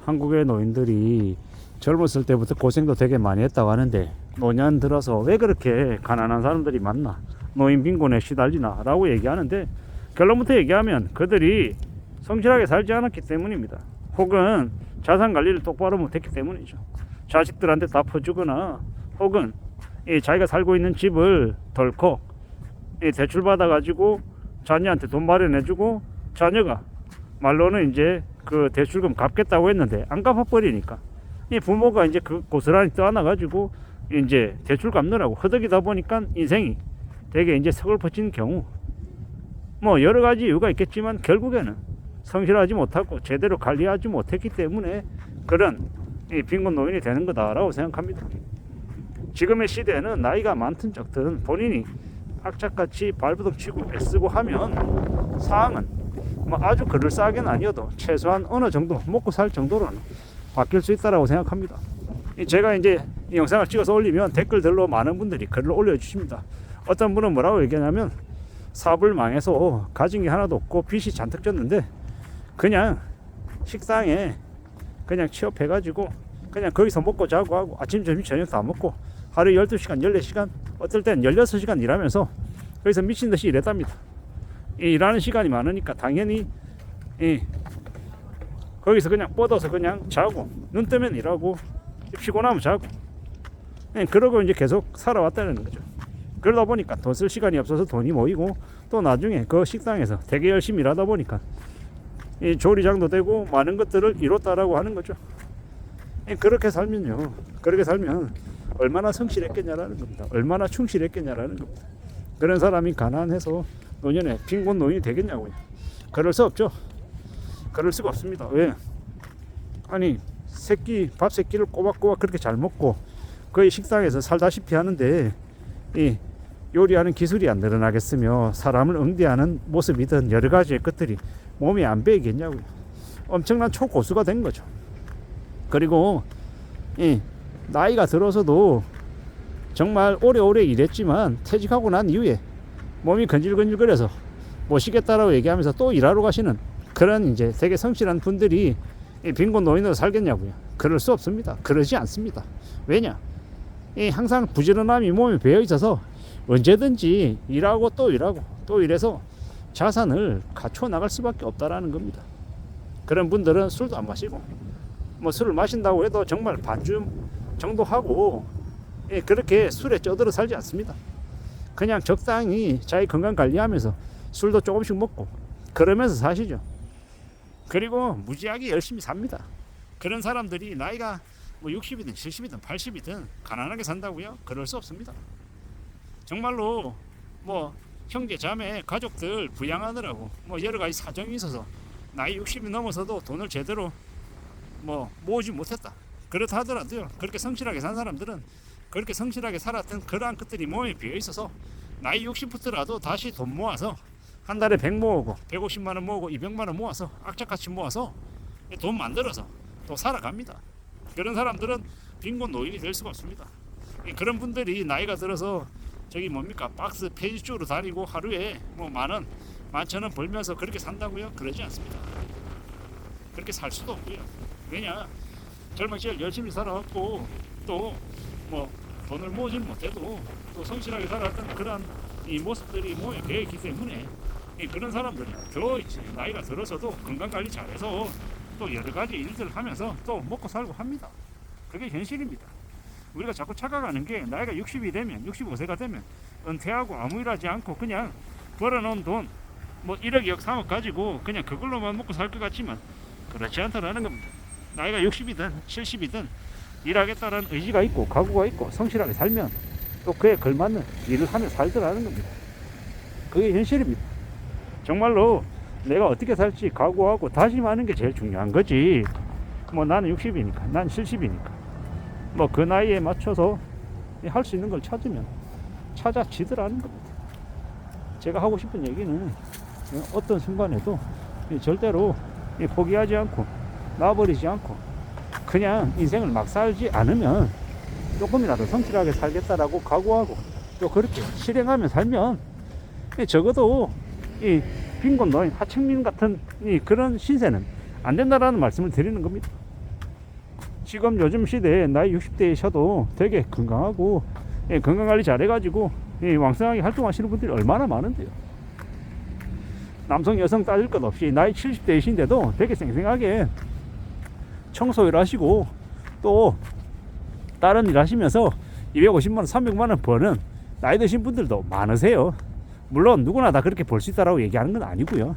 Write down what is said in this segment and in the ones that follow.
한국의 노인들이 젊었을 때부터 고생도 되게 많이 했다고 하는데 노년 들어서 왜 그렇게 가난한 사람들이 많나, 노인 빈곤에 시달리나 라고 얘기하는데, 결론부터 얘기하면 그들이 성실하게 살지 않았기 때문입니다. 혹은 자산 관리를 똑바로 못했기 때문이죠. 자식들한테 다 퍼주거나, 혹은 자기가 살고 있는 집을 덜컥 대출 받아가지고 자녀한테 돈 마련해주고, 자녀가 말로는 이제 그 대출금 갚겠다고 했는데 안 갚아버리니까 이 부모가 이제 그 고스란히 떠안아가지고 이제 대출 갚느라고 허덕이다 보니까 인생이 되게 이제 서글퍼진 경우, 뭐 여러 가지 이유가 있겠지만 결국에는 성실하지 못하고 제대로 관리하지 못했기 때문에 그런 빈곤 노인이 되는 거다라고 생각합니다. 지금의 시대에는 나이가 많든 적든 본인이 악착같이 발버둥 치고 애쓰고 하면 상황은 뭐 아주 그럴싸하게는 아니어도 최소한 어느 정도 먹고 살 정도로는 바뀔 수 있다고 생각합니다. 제가 이제 이 영상을 찍어서 올리면 댓글들로 많은 분들이 글을 올려주십니다. 어떤 분은 뭐라고 얘기하냐면, 사업을 망해서 가진 게 하나도 없고 빚이 잔뜩 졌는데 그냥 식당에 그냥 취업해가지고 그냥 거기서 먹고 자고 하고 아침 점심 저녁 다 먹고 하루에 12시간 14시간 어떨 땐 16시간 일하면서 거기서 미친듯이 일했답니다. 일하는 시간이 많으니까 당연히 거기서 그냥 뻗어서 그냥 자고, 눈 뜨면 일하고 피곤하면 자고, 그러고 이제 계속 살아왔다는 거죠. 그러다 보니까 돈 쓸 시간이 없어서 돈이 모이고, 또 나중에 그 식당에서 되게 열심히 일하다 보니까 이 조리장도 되고 많은 것들을 이뤘다라고 하는 거죠. 그렇게 살면요, 그렇게 살면 얼마나 성실했겠냐라는 겁니다. 얼마나 충실했겠냐라는 겁니다. 그런 사람이 가난해서 노년에 빈곤 노인이 되겠냐고요. 그럴 수 없죠. 그럴 수가 없습니다. 왜? 아니, 밥 세끼를 꼬박꼬박 그렇게 잘 먹고 거의 식당에서 살다시피 하는데 이 요리하는 기술이 안 늘어나겠으며 사람을 응대하는 모습이든 여러 가지의 것들이 몸에 안 배이겠냐고요. 엄청난 초고수가 된 거죠. 그리고 나이가 들어서도 정말 오래오래 일했지만 퇴직하고 난 이후에 몸이 건질건질거려서 못 쉬겠다라고 얘기하면서 또 일하러 가시는 그런 이제 되게 성실한 분들이 빈곤 노인으로 살겠냐고요. 그럴 수 없습니다. 그러지 않습니다. 왜냐? 항상 부지런함이 몸에 배어 있어서 언제든지 일하고 또 일하고 또 일해서 자산을 갖춰 나갈 수밖에 없다라는 겁니다. 그런 분들은 술도 안 마시고, 뭐 술을 마신다고 해도 정말 반주 정도 하고 그렇게 술에 쪄들어 살지 않습니다. 그냥 적당히 자기 건강 관리하면서 술도 조금씩 먹고 그러면서 사시죠. 그리고 무지하게 열심히 삽니다. 그런 사람들이 나이가 뭐 60이든 70이든 80이든 가난하게 산다고요? 그럴 수 없습니다. 정말로 뭐 형제 자매 가족들 부양하느라고 뭐 여러 가지 사정이 있어서 나이 60이 넘어서도 돈을 제대로 뭐 모으지 못했다, 그렇다 하더라도요, 그렇게 성실하게 산 사람들은 그렇게 성실하게 살았던 그러한 것들이 몸에 비어 있어서 나이 60부터라도 다시 돈 모아서 한 달에 100 모으고 150만 원 모으고 200만 원 모아서 악착같이 모아서 돈 만들어서 또 살아갑니다. 그런 사람들은 빈곤 노인이 될 수가 없습니다. 그런 분들이 나이가 들어서 저기 뭡니까, 박스 페이지쪽으로 다니고 하루에 뭐 만원, 11,000원 벌면서 그렇게 산다고요? 그러지 않습니다. 그렇게 살 수도 없고요. 왜냐? 젊은 시절 열심히 살아왔고 또 뭐 돈을 모으지는 못해도 또 성실하게 살았던 그런 이 모습들이 몸에 배어있기 때문에 그런 사람들은 더 이제 나이가 들어서도 건강관리 잘해서 또 여러 가지 일들을 하면서 또 먹고 살고 합니다. 그게 현실입니다. 우리가 자꾸 착각하는 게 나이가 60이 되면, 65세가 되면 은퇴하고 아무 일 하지 않고 그냥 벌어놓은 돈 뭐 1억 2억 3억 가지고 그냥 그걸로만 먹고 살 것 같지만 그렇지 않다라는 겁니다. 나이가 60이든 70이든 일하겠다는 의지가 있고 각오가 있고 성실하게 살면 또 그에 걸맞는 일을 하며 살더라는 겁니다. 그게 현실입니다. 정말로 내가 어떻게 살지 각오하고 다짐하는 게 제일 중요한 거지, 뭐 나는 60이니까 난 70이니까 뭐 그 나이에 맞춰서 할 수 있는 걸 찾으면 찾아지더라는 겁니다. 제가 하고 싶은 얘기는 어떤 순간에도 절대로 포기하지 않고 놔버리지 않고 그냥 인생을 막 살지 않으면 조금이라도 성실하게 살겠다라고 각오하고 또 그렇게 실행하며 살면 적어도 이 빈곤 노인 하층민 같은 그런 신세는 안 된다라는 말씀을 드리는 겁니다. 지금 요즘 시대에 나이 60대이셔도 되게 건강하고 건강관리 잘해가지고 왕성하게 활동하시는 분들이 얼마나 많은데요. 남성 여성 따질 것 없이 나이 70대이신데도 되게 생생하게 청소일 하시고 또 다른 일 하시면서 250만원 300만원 버는 나이 드신 분들도 많으세요. 물론 누구나 다 그렇게 벌 수 있다라고 얘기하는 건 아니고요.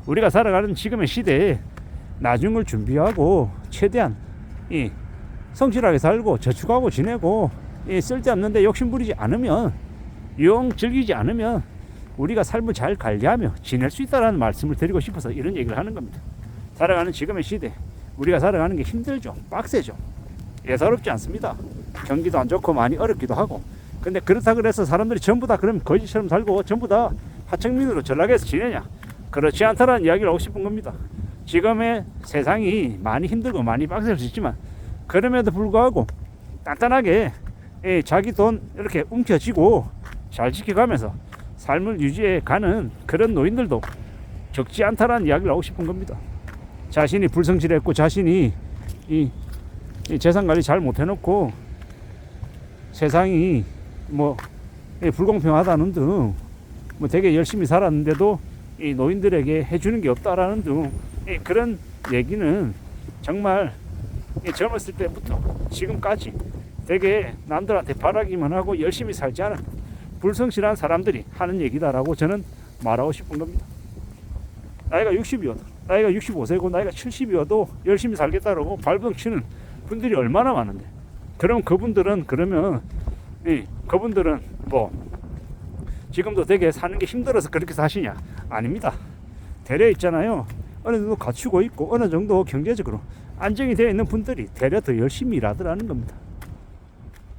우리가 살아가는 지금의 시대에 나중을 준비하고 최대한 성실하게 살고 저축하고 지내고 쓸데없는데 욕심부리지 않으면 영 즐기지 않으면 우리가 삶을 잘 관리하며 지낼 수 있다는 말씀을 드리고 싶어서 이런 얘기를 하는 겁니다. 살아가는 지금의 시대 우리가 살아가는 게 힘들죠. 빡세죠. 예사롭지 않습니다. 경기도 안 좋고 많이 어렵기도 하고 근데 그렇다 그래서 사람들이 전부 다 그럼 거지처럼 살고 전부 다 하청민으로 전락해서 지내냐? 그렇지 않다라는 이야기를 하고 싶은 겁니다. 지금의 세상이 많이 힘들고 많이 빡셀 수 있지만 그럼에도 불구하고 단단하게 자기 돈 이렇게 움켜쥐고 잘 지켜가면서 삶을 유지해 가는 그런 노인들도 적지 않다라는 이야기를 하고 싶은 겁니다. 자신이 불성실했고 자신이 이 재산 관리 잘 못해놓고 세상이 뭐 불공평하다는 등 뭐 되게 열심히 살았는데도 이 노인들에게 해주는 게 없다라는 등 그런 얘기는 정말 젊었을 때부터 지금까지 되게 남들한테 바라기만 하고 열심히 살지 않은 불성실한 사람들이 하는 얘기다라고 저는 말하고 싶은 겁니다. 나이가 60이어도 나이가 65세고 나이가 70이어도 열심히 살겠다라고 발버둥 치는 분들이 얼마나 많은데 그럼 그분들은 그러면 그분들은 뭐 지금도 되게 사는 게 힘들어서 그렇게 사시냐? 아닙니다. 대려 있잖아요. 어느 정도 갖추고 있고 어느 정도 경제적으로 안정이 되어 있는 분들이 대려 더 열심히 일하더라는 겁니다.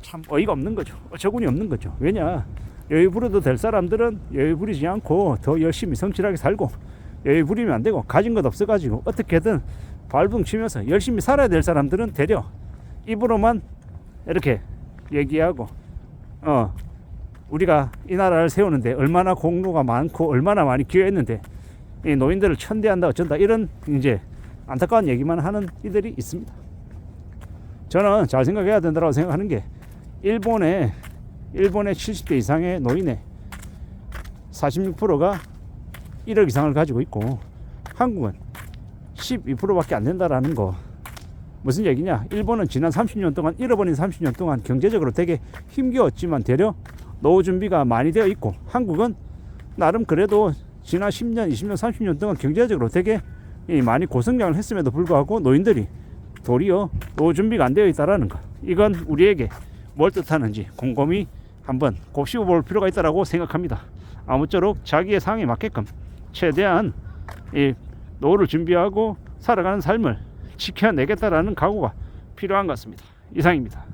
참 어이가 없는 거죠. 어처구니 없는 거죠. 왜냐? 여유 부려도 될 사람들은 여유 부리지 않고 더 열심히 성실하게 살고 여유 부리면 안 되고 가진 것 없어가지고 어떻게든 발붕 치면서 열심히 살아야 될 사람들은 대려 입으로만 이렇게 얘기하고 우리가 이 나라를 세우는데 얼마나 공로가 많고 얼마나 많이 기여했는데 이 노인들을 천대한다 어쩐다 이런 이제 안타까운 얘기만 하는 이들이 있습니다. 저는 잘 생각해야 된다고 생각하는 게 일본의 70대 이상의 노인의 46%가 1억 이상을 가지고 있고 한국은 12%밖에 안 된다라는 거 무슨 얘기냐? 일본은 지난 30년 동안 잃어버린 30년 동안 경제적으로 되게 힘겨웠지만 되려 노후 준비가 많이 되어 있고 한국은 나름 그래도 지난 10년, 20년, 30년 동안 경제적으로 되게 많이 고성장을 했음에도 불구하고 노인들이 도리어 노후 준비가 안 되어 있다라는 것 이건 우리에게 뭘 뜻하는지 곰곰이 한번 곱씹어 볼 필요가 있다고 생각합니다. 아무쪼록 자기의 상황에 맞게끔 최대한 노후를 준비하고 살아가는 삶을 지켜내겠다라는 각오가 필요한 것 같습니다. 이상입니다.